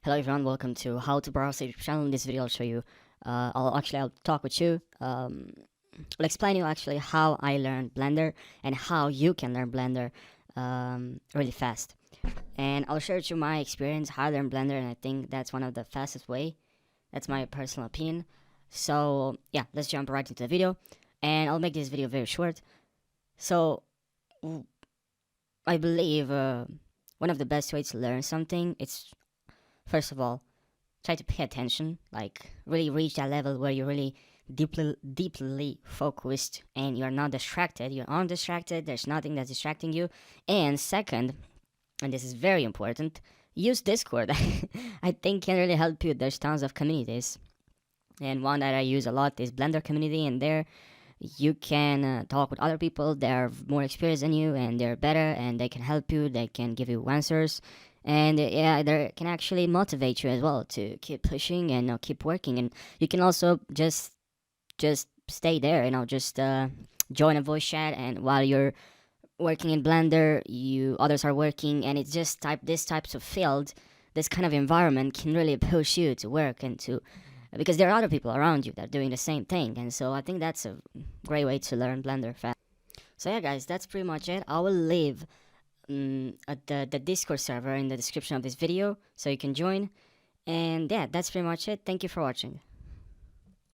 Hello everyone, welcome to How to Browse YouTube channel. In this video I'll show you, I'll talk with you, I'll explain you actually how I learned Blender and how you can learn Blender really fast. And I'll share with you my experience, how I learned Blender, and I think that's one of the fastest way. That's my personal opinion. So yeah, let's jump right into the video, and I'll make this video very short. So I believe one of the best ways to learn something, it's first of all, try to pay attention, like really reach that level where you're really deeply focused and you're not distracted, you're undistracted, there's nothing that's distracting you. And second, and this is very important, use Discord. I think can really help you. There's tons of communities, and one that I use a lot is Blender community, and there you can talk with other people. They're more experienced than you and they're better, and they can help you, they can give you answers, and yeah, they can actually motivate you as well to keep pushing and keep working. And you can also just stay there, just join a voice chat, and while you're working in Blender, you others are working, and it's just this types of field, this kind of environment can really push you to work and to, because there are other people around you that are doing the same thing. And so I think that's a great way to learn Blender fast. So yeah guys, that's pretty much it. I will leave the Discord server in the description of this video so you can join. And yeah, that's pretty much it. Thank you for watching.